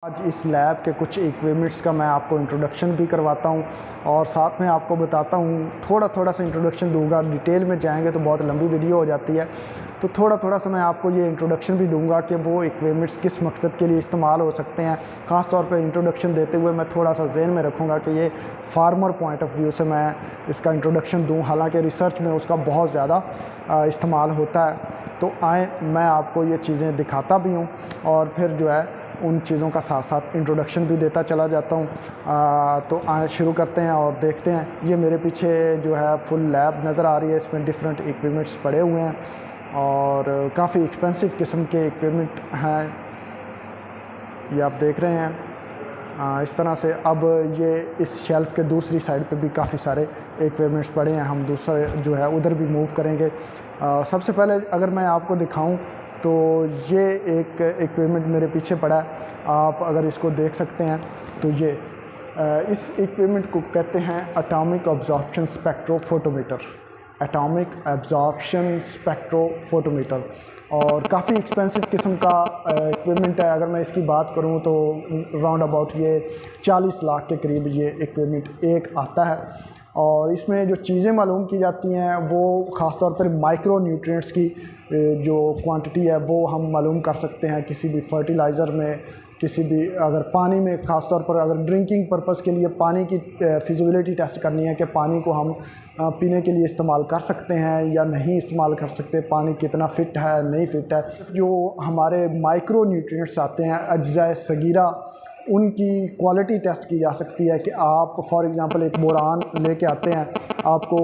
आज इस लैब के कुछ इक्विपमेंट्स का मैं आपको इंट्रोडक्शन भी करवाता हूँ और साथ में आपको बताता हूँ, थोड़ा सा इंट्रोडक्शन दूंगा। डिटेल में जाएंगे तो बहुत लंबी वीडियो हो जाती है, तो थोड़ा सा मैं आपको ये इंट्रोडक्शन भी दूंगा कि वो इक्विपमेंट्स किस मकसद के लिए इस्तेमाल हो सकते हैं। ख़ास तौर पे इंट्रोडक्शन देते हुए मैं थोड़ा सा ज़हन में रखूँगा कि ये फार्मर पॉइंट ऑफ व्यू से मैं इसका इंट्रोडक्शन दूँ, हालाँकि रिसर्च में उसका बहुत ज़्यादा इस्तेमाल होता है। तो आए मैं आपको ये चीज़ें दिखाता भी हूँ और फिर जो है उन चीज़ों का साथ साथ इंट्रोडक्शन भी देता चला जाता हूँ। तो आए शुरू करते हैं और देखते हैं। ये मेरे पीछे जो है फुल लैब नज़र आ रही है, इसमें डिफरेंट इक्विपमेंट्स पड़े हुए हैं और काफ़ी एक्सपेंसिव किस्म के इक्विपमेंट हैं, ये आप देख रहे हैं। इस तरह से अब ये इस शेल्फ़ के दूसरी साइड पे भी काफ़ी सारे इक्विपमेंट्स पड़े हैं, हम दूसरे जो है उधर भी मूव करेंगे। सबसे पहले अगर मैं आपको दिखाऊं तो ये एक इक्विपमेंट मेरे पीछे पड़ा है, आप अगर इसको देख सकते हैं तो ये इस इक्विपमेंट को कहते हैं atomic absorption spectrophotometer. Atomic absorption spectrophotometer और काफ़ी एक्सपेंसिव किस्म का इक्विपमेंट है। अगर मैं इसकी बात करूं तो राउंड अबाउट ये 40 लाख के करीब ये इक्विपमेंट एक आता है और इसमें जो चीज़ें मालूम की जाती हैं वो ख़ास तौर पर माइक्रो न्यूट्रिएंट्स की जो क्वांटिटी है वो हम मालूम कर सकते हैं किसी भी फर्टिलाइज़र में, किसी भी अगर पानी में, ख़ास तौर पर अगर ड्रिंकिंग पर्पज़ के लिए पानी की फिजिबिलिटी टेस्ट करनी है कि पानी को हम पीने के लिए इस्तेमाल कर सकते हैं या नहीं इस्तेमाल कर सकते, पानी कितना फ़िट है नहीं फ़िट है। जो हमारे माइक्रो न्यूट्रिएंट्स आते हैं अज्जाए सगीरा, उनकी क्वालिटी टेस्ट की जा सकती है कि आप फॉर एग्ज़ाम्पल एक बोरान लेके आते हैं, आपको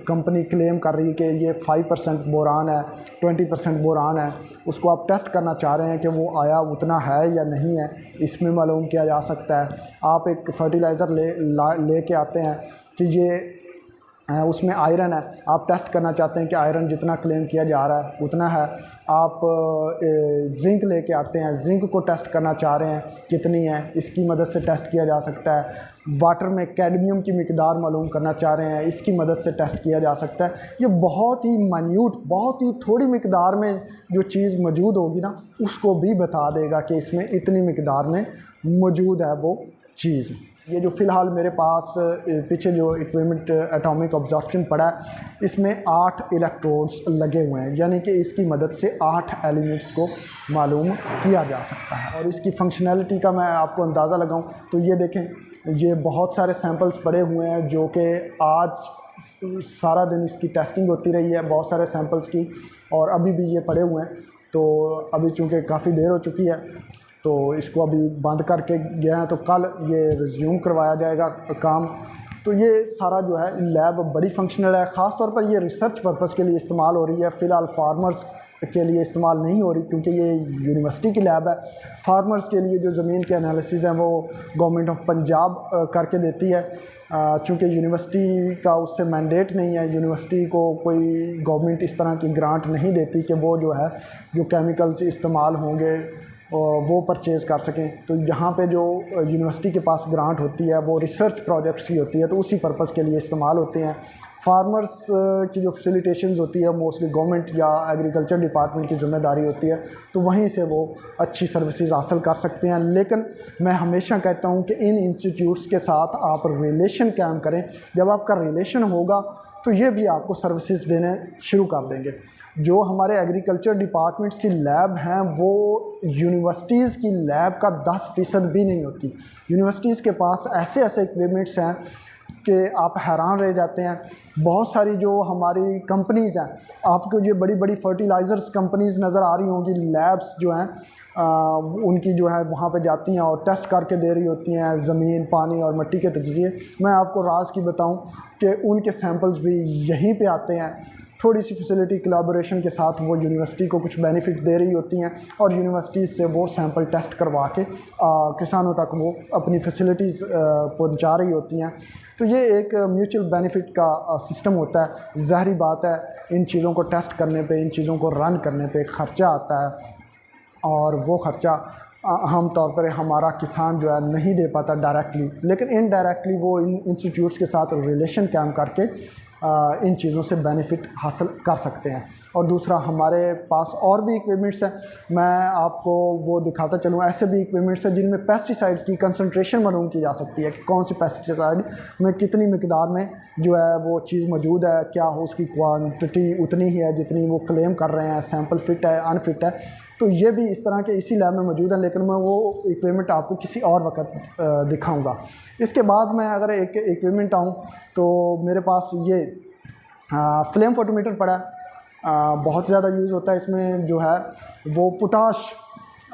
कंपनी क्लेम कर रही है कि ये 5% बोरान है, 20% बोरान है, उसको आप टेस्ट करना चाह रहे हैं कि वो आया उतना है या नहीं है, इसमें मालूम किया जा सकता है। आप एक फर्टिलाइज़र लेके आते हैं कि ये उसमें आयरन है, आप टेस्ट करना चाहते हैं कि आयरन जितना क्लेम किया जा रहा है उतना है। आप जिंक लेके आते हैं, जिंक को टेस्ट करना चाह रहे हैं कितनी है, इसकी मदद से टेस्ट किया जा सकता है। वाटर में कैडमियम की मिकदार मालूम करना चाह रहे हैं, इसकी मदद से टेस्ट किया जा सकता है। ये बहुत ही मान्यूट, बहुत ही थोड़ी मिकदार में जो चीज़ मौजूद होगी ना उसको भी बता देगा कि इसमें इतनी मिकदार में मौजूद है वो चीज़। ये जो फ़िलहाल मेरे पास पीछे जो इक्विपमेंट एटॉमिक ऑब्जॉर्प्शन पड़ा है, इसमें 8 इलेक्ट्रोड्स लगे हुए हैं, यानी कि इसकी मदद से 8 एलिमेंट्स को मालूम किया जा सकता है। और इसकी फंक्शनैलिटी का मैं आपको अंदाज़ा लगाऊं तो ये देखें, ये बहुत सारे सैंपल्स पड़े हुए हैं जो कि आज सारा दिन इसकी टेस्टिंग होती रही है बहुत सारे सैंपल्स की, और अभी भी ये पड़े हुए हैं। तो अभी चूँकि काफ़ी देर हो चुकी है तो इसको अभी बंद करके गए हैं, तो कल ये रिज्यूम करवाया जाएगा काम। तो ये सारा जो है लैब बड़ी फंक्शनल है, ख़ास तौर पर ये रिसर्च पर्पज़ के लिए इस्तेमाल हो रही है। फ़िलहाल फार्मर्स के लिए इस्तेमाल नहीं हो रही क्योंकि ये यूनिवर्सिटी की लैब है। फार्मर्स के लिए जो ज़मीन के एनालिसिस हैं वो गवर्नमेंट ऑफ पंजाब करके देती है, चूँकि यूनिवर्सिटी का उससे मैंडेट नहीं है। यूनिवर्सिटी को कोई गवर्नमेंट इस तरह की ग्रांट नहीं देती कि वो जो है जो केमिकल्स इस्तेमाल होंगे वो परचेज़ कर सकें। तो यहाँ पे जो यूनिवर्सिटी के पास ग्रांट होती है वो रिसर्च प्रोजेक्ट्स की होती है, तो उसी पर्पज़ के लिए इस्तेमाल होते हैं। फार्मर्स की जो फैसिलिटेशंस होती है मोस्टली गवर्नमेंट या एग्रीकल्चर डिपार्टमेंट की ज़िम्मेदारी होती है, तो वहीं से वो अच्छी सर्विसेज हासिल कर सकते हैं। लेकिन मैं हमेशा कहता हूँ कि इन इंस्टीट्यूट्स के साथ आप रिलेशन कायम करें। जब आपका रिलेशन होगा तो ये भी आपको सर्विसेज देने शुरू कर देंगे। जो हमारे एग्रीकल्चर डिपार्टमेंट्स की लैब हैं वो यूनिवर्सिटीज़ की लैब का 10% भी नहीं होती। यूनिवर्सिटीज़ के पास ऐसे ऐसे इक्विपमेंट्स हैं कि आप हैरान रह जाते हैं। बहुत सारी जो हमारी कंपनीज़ हैं, आपको ये बड़ी बड़ी फर्टिलाइज़र्स कंपनीज़ नज़र आ रही होंगी, लैब्स जो हैं उनकी जो है वहाँ पे जाती हैं और टेस्ट करके दे रही होती हैं ज़मीन, पानी और मिट्टी के तजज़िये। मैं आपको राज की बताऊं कि उनके सैंपल्स भी यहीं पे आते हैं। थोड़ी सी फैसिलिटी कोलैबोरेशन के साथ वो यूनिवर्सिटी को कुछ बेनिफिट दे रही होती हैं और यूनिवर्सिटीज़ से वो सैंपल टेस्ट करवा के किसानों तक वो अपनी फैसिलिटीज़ पहुंचा रही होती हैं। तो ये एक म्यूचुअल बेनिफिट का सिस्टम होता है। ज़ाहिरी बात है इन चीज़ों को टेस्ट करने पे, इन चीज़ों को रन करने पे ख़र्चा आता है और वो ख़र्चा आम तौर पर हमारा किसान जो है नहीं दे पाता डायरेक्टली, लेकिन इनडायरेक्टली वो इन इंस्टीट्यूट्स के साथ रिलेशन कायम करके इन चीज़ों से बेनिफिट हासिल कर सकते हैं। और दूसरा हमारे पास और भी इक्विपमेंट्स हैं, मैं आपको वो दिखाता चलूँ। ऐसे भी इक्विपमेंट्स हैं जिनमें पेस्टिसाइड्स की कंसंट्रेशन मालूम की जा सकती है कि कौन सी पेस्टिसाइड में कितनी मिकदार में जो है वो चीज़ मौजूद है, क्या हो उसकी क्वांटिटी उतनी ही है जितनी वो क्लेम कर रहे हैं, सैंपल फिट है अनफिट है। तो ये भी इस तरह के इसी लैब में मौजूद है, लेकिन मैं वो इक्विपमेंट आपको किसी और वक्त दिखाऊंगा। इसके बाद मैं अगर एक इक्विपमेंट आऊँ तो मेरे पास ये फ्लेम फोटोमीटर पड़ा है। बहुत ज़्यादा यूज़ होता है इसमें, जो है वो पोटाश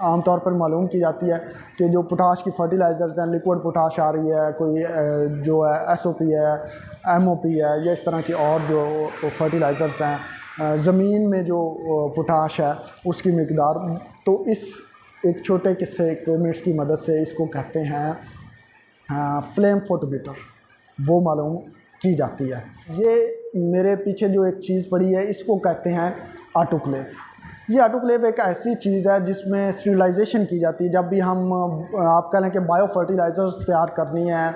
आमतौर पर मालूम की जाती है कि जो पोटाश की फर्टिलाइज़र्स हैं, लिक्विड पोटाश आ रही है, कोई जो है SOP है, MOP है, या इस तरह की और जो फर्टिलाइज़र्स हैं, ज़मीन में जो पोटाश है उसकी मिकदार। तो इस एक छोटे किस्से इक्विपमेंट्स की मदद से इसको कहते हैं फ्लेम फोटोमीटर, वो मालूम की जाती है। ये मेरे पीछे जो एक चीज़ पड़ी है इसको कहते हैं ऑटोक्लेव। ये ऑटोक्लेव एक ऐसी चीज़ है जिसमें स्टरलाइजेशन की जाती है। जब भी हम आप कह लें कि बायो फर्टिलाइज़र्स तैयार करनी है,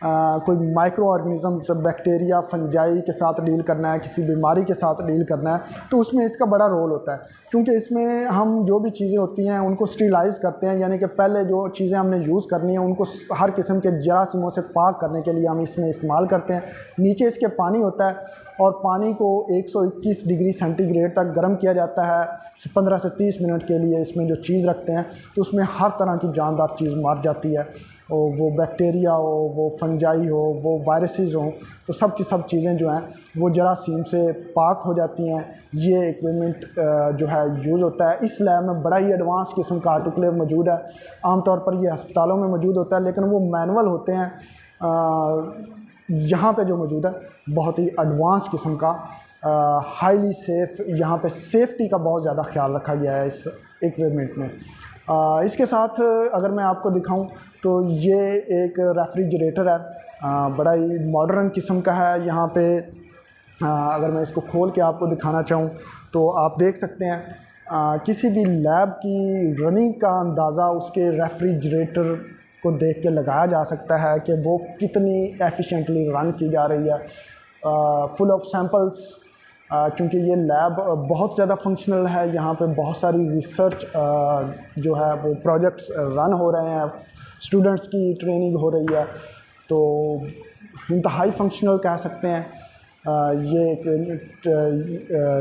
कोई माइक्रो ऑर्गेनिज़म्स, बैक्टीरिया, फंजाई के साथ डील करना है, किसी बीमारी के साथ डील करना है, तो उसमें इसका बड़ा रोल होता है। क्योंकि इसमें हम जो भी चीज़ें होती हैं उनको स्टरलाइज़ करते हैं, यानी कि पहले जो चीज़ें हमने यूज़ करनी है उनको हर किस्म के जरासीमों से पाक करने के लिए हम इसमें इस्तेमाल करते हैं। नीचे इसके पानी होता है और पानी को 121 डिग्री सेंटीग्रेड तक गर्म किया जाता है 15 से 30 मिनट के लिए। इसमें जो चीज़ रखते हैं तो उसमें हर तरह की जानदार चीज़ मर जाती है, और वो बैक्टीरिया हो, वो फंजाई हो, वो वायरसेस हों, तो सब की सब चीज़ें जो हैं वो जरासीम से पाक हो जाती हैं। ये इक्विपमेंट जो है यूज़ होता है। इस लैब में बड़ा ही एडवांस किस्म का ऑटोक्लेव मौजूद है। आमतौर पर ये अस्पतालों में मौजूद होता है, लेकिन वो मैनुअल होते हैं। यहाँ पे जो मौजूद है बहुत ही एडवांस किस्म का, हाईली सेफ़, यहाँ पे सेफ्टी का बहुत ज़्यादा ख्याल रखा गया है इस इक्विपमेंट में। इसके साथ अगर मैं आपको दिखाऊं तो ये एक रेफ्रिजरेटर है, बड़ा ही मॉडर्न किस्म का है। यहाँ पे अगर मैं इसको खोल के आपको दिखाना चाहूँ तो आप देख सकते हैं किसी भी लैब की रनिंग का अंदाज़ा उसके रेफ्रिजरेटर को देख के लगाया जा सकता है कि वो कितनी एफिशिएंटली रन की जा रही है। फुल ऑफ सैम्पल्स, चूँकि ये लैब बहुत ज़्यादा फंक्शनल है, यहाँ पे बहुत सारी रिसर्च जो है वो प्रोजेक्ट्स रन हो रहे हैं, स्टूडेंट्स की ट्रेनिंग हो रही है, तो इंतहाई फंक्शनल कह सकते हैं। ये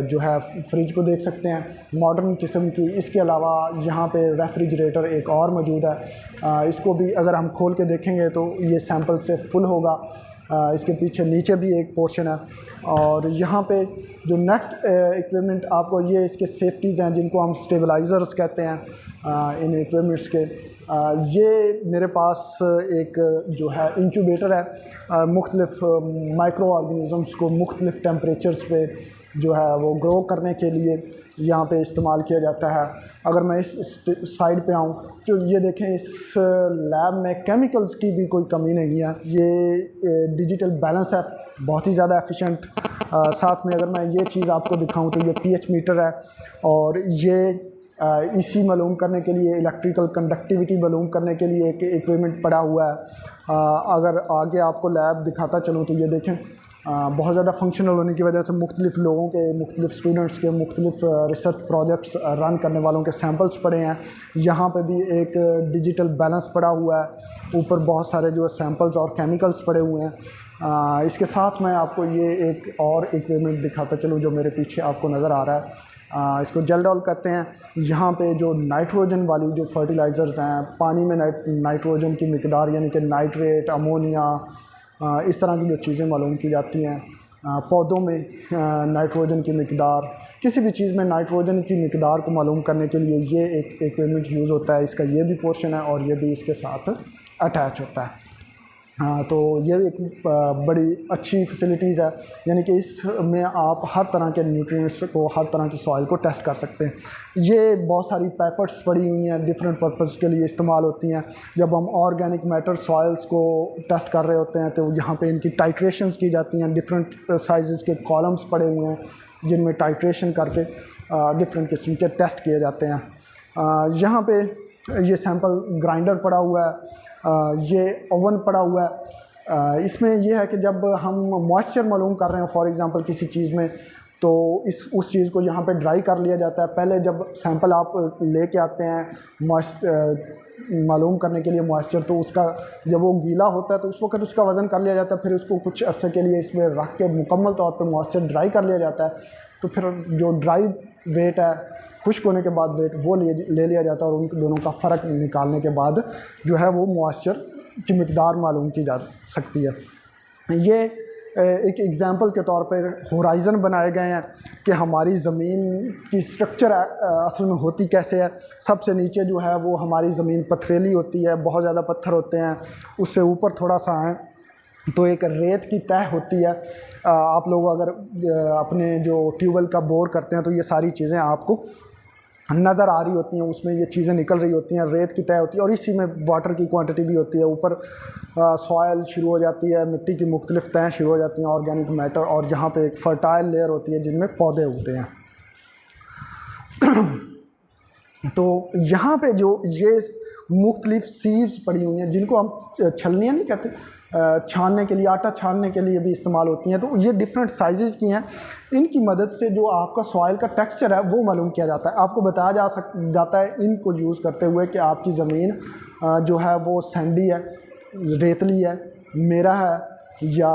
जो है फ्रिज को देख सकते हैं मॉडर्न किस्म की। इसके अलावा यहाँ पे रेफ्रिजरेटर एक और मौजूद है, इसको भी अगर हम खोल के देखेंगे तो ये सैंपल से फुल होगा। इसके पीछे नीचे भी एक पोर्शन है। और यहाँ पे जो नेक्स्ट इक्विपमेंट आपको, ये इसके सेफ्टीज़ हैं जिनको हम स्टेबलाइज़र्स कहते हैं इन इक्विपमेंट्स के। ये मेरे पास एक जो है इंक्यूबेटर है, मुख्तलिफ माइक्रो ऑर्गेनिज़म्स को मुख्तलिफ टेम्परेचर्स पे जो है वो ग्रो करने के लिए यहाँ पे इस्तेमाल किया जाता है। अगर मैं इस साइड पे आऊँ तो ये देखें, इस लैब में केमिकल्स की भी कोई कमी नहीं है। ये डिजिटल बैलेंस है, बहुत ही ज़्यादा एफिशिएंट। साथ में अगर मैं ये चीज़ आपको दिखाऊं तो ये pH मीटर है, और ये इसी मालूम करने के लिए, इलेक्ट्रिकल कंडक्टिविटी मालूम करने के लिए एक इक्विपमेंट पड़ा हुआ है। अगर आगे आपको लैब दिखाता चलूँ तो ये देखें, बहुत ज़्यादा फंक्शनल होने की वजह से मुख्तलिफ लोगों के, मुख्तलिफ स्टूडेंट्स के, मुख्तलिफ रिसर्च प्रोजेक्ट्स रन करने वालों के सैम्पल्स पड़े हैं। यहाँ पे भी एक डिजिटल बैलेंस पड़ा हुआ है, ऊपर बहुत सारे जो सैम्पल्स और केमिकल्स पड़े हुए हैं। इसके साथ मैं आपको ये एक और इक्विपमेंट दिखाता चलूँ जो मेरे पीछे आपको नज़र आ रहा है। इसको जेलडॉल कहते हैं। यहाँ पे जो नाइट्रोजन वाली जो फर्टिलाइज़र्स हैं, पानी में नाइट्रोजन की मिकदार यानी कि नाइट्रेट, अमोनिया, इस तरह की जो चीज़ें मालूम की जाती हैं। पौधों में नाइट्रोजन की मिकदार, किसी भी चीज़ में नाइट्रोजन की मिकदार को मालूम करने के लिए ये एक इक्विपमेंट यूज़ होता है। इसका ये भी पोर्शन है और ये भी इसके साथ अटैच होता है। तो ये एक बड़ी अच्छी फैसिलिटीज़ है, यानी कि इसमें आप हर तरह के न्यूट्रिएंट्स को, हर तरह की सॉइल को टेस्ट कर सकते हैं। ये बहुत सारी पेपर्स पड़ी हुई हैं, डिफरेंट पर्पज़ के लिए इस्तेमाल होती हैं। जब हम ऑर्गेनिक मैटर सॉइल्स को टेस्ट कर रहे होते हैं तो यहाँ पे इनकी टाइट्रेशंस की जाती हैं। डिफरेंट साइज़ के कॉलम्स पड़े हुए हैं जिनमें टाइट्रेशन करके डिफरेंट किस्म के टेस्ट किए जाते हैं। यहाँ पे ये सैंपल ग्राइंडर पड़ा हुआ है, ये ओवन पड़ा हुआ है। इसमें यह है कि जब हम मॉइस्चर मालूम कर रहे हैं फॉर एग्ज़ाम्पल किसी चीज़ में, तो उस चीज़ को यहाँ पे ड्राई कर लिया जाता है। पहले जब सैंपल आप लेके आते हैं मालूम करने के लिए मॉइस्चर, तो उसका जब वो गीला होता है तो उस वक्त उसका वज़न कर लिया जाता है। फिर उसको कुछ अर्से के लिए इसमें रख के मुकम्मल तौर पे मॉइस्चर ड्राई कर लिया जाता है। तो फिर जो ड्राई वेट है, खुश्क होने के बाद वेट, वो ले लिया जाता है और उन दोनों का फ़र्क निकालने के बाद जो है वो मॉइस्चर की मिकदार मालूम की जा सकती है। ये एक एग्ज़ाम्पल के तौर पर होराइज़न बनाए गए हैं कि हमारी ज़मीन की स्ट्रक्चर असल में होती कैसे है। सबसे नीचे जो है वो हमारी ज़मीन पथरीली होती है, बहुत ज़्यादा पत्थर होते हैं। उससे ऊपर थोड़ा सा है तो एक रेत की तह होती है। आप लोग अगर अपने जो ट्यूबवेल का बोर करते हैं तो ये सारी चीज़ें आपको नज़र आ रही होती हैं, उसमें ये चीज़ें निकल रही होती हैं, रेत की तह होती है और इसी में वाटर की क्वांटिटी भी होती है। ऊपर सॉयल शुरू हो जाती है, मिट्टी की मुख्तलिफ तह शुरू हो जाती हैं, ऑर्गेनिक मैटर, और यहाँ पे एक फर्टाइल लेयर होती है जिनमें पौधे उगते हैं। तो यहाँ पे जो ये मुख्तलिफ सीव्स पड़ी हुई हैं, जिनको हम छलनियाँ नहीं कहते, छानने के लिए, आटा छानने के लिए भी इस्तेमाल होती हैं। तो ये डिफरेंट साइज़ की हैं। इनकी मदद से जो आपका सॉइल का टेक्सचर है वो मालूम किया जाता है। आपको बताया जाता है इनको यूज़ करते हुए कि आपकी ज़मीन जो है वो सैंडी है, रेतली है, मेरा है, या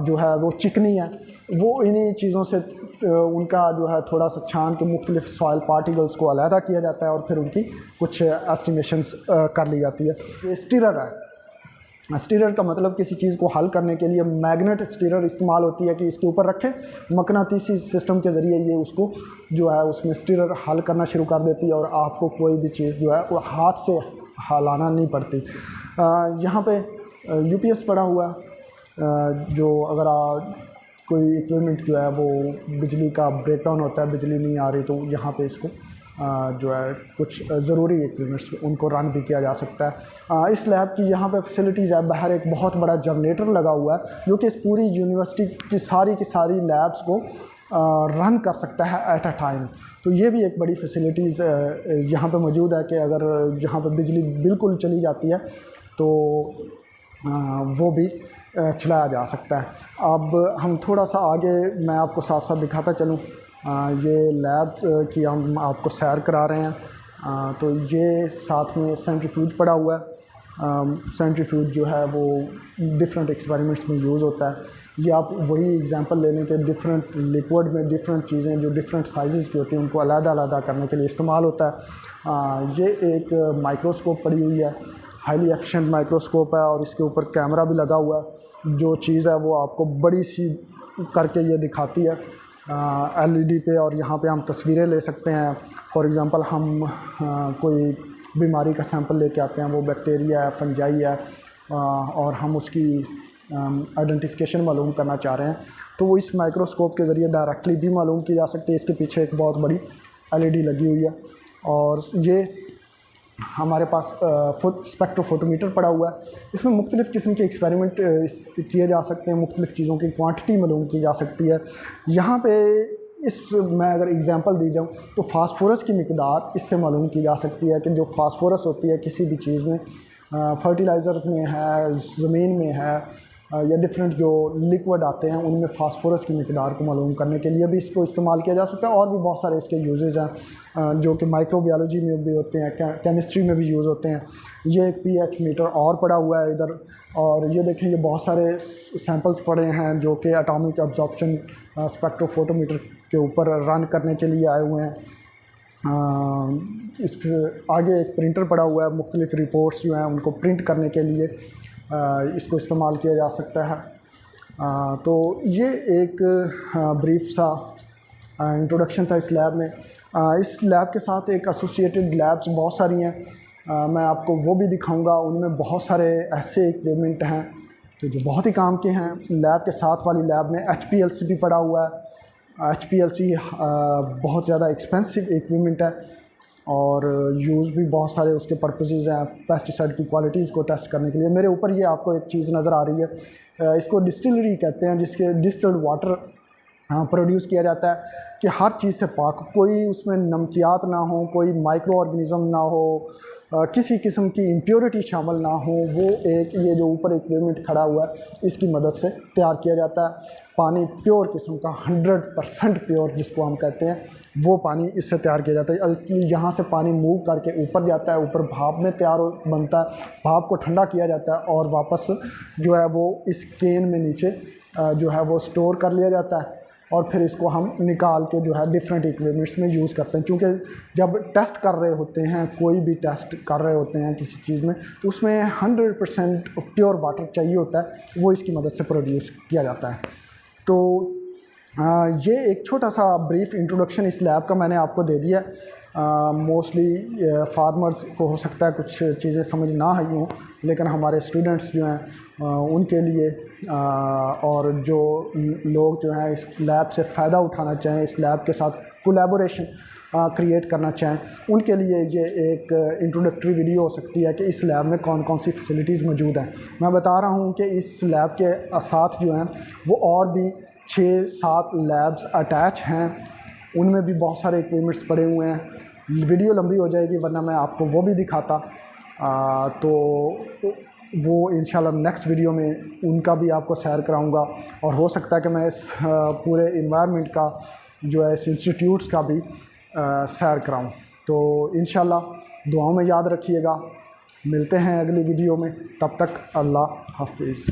जो है वो चिकनी है। वो इन्हीं चीज़ों से उनका जो है थोड़ा सा छान के मुख्तलिफ सॉइल पार्टिकल्स को अलहदा किया जाता है और फिर उनकी कुछ एस्टिमेशंस कर ली जाती है। ये स्टीरर है। स्टीरर का मतलब किसी चीज़ को हल करने के लिए मैग्नेट स्टीरर इस्तेमाल होती है कि इसके ऊपर रखें, मकनातीसी सिस्टम के ज़रिए ये उसको जो है उसमें स्टीरर हल करना शुरू कर देती है और आपको कोई भी चीज़ जो है वो हाथ से हिलाना नहीं पड़ती। यहाँ पे यूपीएस पड़ा हुआ है, जो अगर कोई इक्विपमेंट जो है वो बिजली का ब्रेकडाउन होता है, बिजली नहीं आ रही, तो यहाँ पे इसको जो है कुछ ज़रूरी इक्विपमेंट्स उनको रन भी किया जा सकता है। इस लैब की यहाँ पे फैसिलिटीज़ है, बाहर एक बहुत बड़ा जनरेटर लगा हुआ है जो कि इस पूरी यूनिवर्सिटी की सारी लैब्स को रन कर सकता है एट अ टाइम। तो ये भी एक बड़ी फैसिलिटीज़ यहाँ पे मौजूद है कि अगर यहाँ पे बिजली बिल्कुल चली जाती है तो वो भी चलाया जा सकता है। अब हम थोड़ा सा आगे मैं आपको साथ साथ दिखाता चलूँ। ये लैब की हम आपको सैर करा रहे हैं। तो ये साथ में सेंट्रीफ्यूज पड़ा हुआ है। सेंट्रीफ्यूज जो है वो डिफरेंट एक्सपेरिमेंट्स में यूज़ होता है। ये आप वही एग्जांपल लेने के डिफरेंट लिक्विड में डिफरेंट चीज़ें जो डिफरेंट साइज़ की होती हैं उनको अलग-अलग करने के लिए इस्तेमाल होता है। ये एक माइक्रोस्कोप पड़ी हुई है, हाईली एफिशिएंट माइक्रोस्कोप है और इसके ऊपर कैमरा भी लगा हुआ है। जो चीज़ है वो आपको बड़ी सी करके ये दिखाती है LED पे, और यहाँ पे हम तस्वीरें ले सकते हैं। फॉर एग्ज़ाम्पल हम कोई बीमारी का सैंपल लेके आते हैं, वो बैक्टीरिया है, फंजाई है, और हम उसकी आइडेंटिफिकेशन मालूम करना चाह रहे हैं, तो वो इस माइक्रोस्कोप के ज़रिए डायरेक्टली भी मालूम की जा सकती है। इसके पीछे एक बहुत बड़ी LED लगी हुई है और ये हमारे पास स्पेक्ट्रोफोटोमीटर पड़ा हुआ है। इसमें मुख्तलिफ़ किस्म के एक्सपेरिमेंट किए जा सकते हैं, मुख्तलिफ़ चीज़ों की क्वांटिटी मालूम की जा सकती है। यहाँ पे मैं अगर एग्जांपल दी जाऊँ तो फास्फोरस की मिकदार इससे मालूम की जा सकती है कि जो फास्फोरस होती है किसी भी चीज़ में, फर्टिलाइज़र में है, ज़मीन में है, या डिफरेंट जो लिक्विड आते हैं उनमें फ़ास्फोरस की मिकदार को मालूम करने के लिए भी इसको इस्तेमाल किया जा सकता है। और भी बहुत सारे इसके यूजेज़ हैं जो कि माइक्रोबायोलॉजी में भी होते हैं, केमिस्ट्री में भी यूज़ होते हैं। ये एक pH मीटर और पड़ा हुआ है इधर, और ये देखें ये बहुत सारे सैंपल्स पड़े हैं जो कि एटॉमिक अब्जॉर्प्शन स्पेक्ट्रोफोटोमीटर के ऊपर रन करने के लिए आए हुए हैं। इस आगे एक प्रिंटर पड़ा हुआ है, मुख्तलिफ़ रिपोर्ट्स जो हैं उनको प्रिंट करने के लिए इसको इस्तेमाल किया जा सकता है। तो ये एक ब्रीफ सा इंट्रोडक्शन था इस लैब में। इस लैब के साथ एक एसोसिएटेड लैब्स बहुत सारी हैं, मैं आपको वो भी दिखाऊंगा। उनमें बहुत सारे ऐसे इक्विपमेंट हैं तो जो बहुत ही काम के हैं। लैब के साथ वाली लैब में HPLC भी पड़ा हुआ है। HPLC बहुत ज़्यादा एक्सपेंसिव इक्विपमेंट है और यूज़ भी बहुत सारे उसके पर्पसेस हैं पेस्टिसाइड की क्वालिटीज़ को टेस्ट करने के लिए। मेरे ऊपर ये आपको एक चीज़ नज़र आ रही है, इसको डिस्टिलरी कहते हैं, जिसके डिस्टिल्ड वाटर प्रोड्यूस किया जाता है कि हर चीज़ से पाक, कोई उसमें नमकियात ना हो, कोई माइक्रो ऑर्गेनिज़म ना हो, किसी किस्म की इम्प्योरिटी शामिल ना हो, वो एक ये जो ऊपर इक्विपमेंट खड़ा हुआ है इसकी मदद से तैयार किया जाता है। पानी प्योर किस्म का 100% प्योर जिसको हम कहते हैं वो पानी इससे तैयार किया जाता है। अल्टीमेटली यहाँ से पानी मूव करके ऊपर जाता है, ऊपर भाप में बनता है, भाप को ठंडा किया जाता है और वापस जो है वो इस केन में नीचे जो है वो स्टोर कर लिया जाता है और फिर इसको हम निकाल के जो है डिफरेंट इक्विपमेंट्स में यूज़ करते हैं। क्योंकि जब टेस्ट कर रहे होते हैं, कोई भी टेस्ट कर रहे होते हैं किसी चीज़ में, तो उसमें 100% प्योर वाटर चाहिए होता है, वो इसकी मदद से प्रोड्यूस किया जाता है। तो ये एक छोटा सा ब्रीफ इंट्रोडक्शन इस लैब का मैंने आपको दे दिया। मोस्टली फार्मर्स को हो सकता है कुछ चीज़ें समझ ना आई हों, लेकिन हमारे स्टूडेंट्स जो हैं उनके लिए और जो लोग जो हैं इस लैब से फ़ायदा उठाना चाहें, इस लैब के साथ कोलैबोरेशन क्रिएट करना चाहें, उनके लिए ये एक इंट्रोडक्टरी वीडियो हो सकती है कि इस लैब में कौन कौन सी फैसिलिटीज़ मौजूद हैं। मैं बता रहा हूँ कि इस लैब के साथ जो हैं वो और भी 6-7 लैब्स अटैच हैं, उनमें भी बहुत सारे इक्विपमेंट्स पड़े हुए हैं। वीडियो लंबी हो जाएगी वरना मैं आपको वो भी दिखाता, तो वो इंशाल्लाह नेक्स्ट वीडियो में उनका भी आपको सैर कराऊंगा और हो सकता है कि मैं इस पूरे इन्वायरमेंट का जो है इस इंस्टीट्यूट्स का भी सैर कराऊं। तो इंशाल्लाह दुआओं में याद रखिएगा। मिलते हैं अगली वीडियो में, तब तक अल्लाह हाफिज़।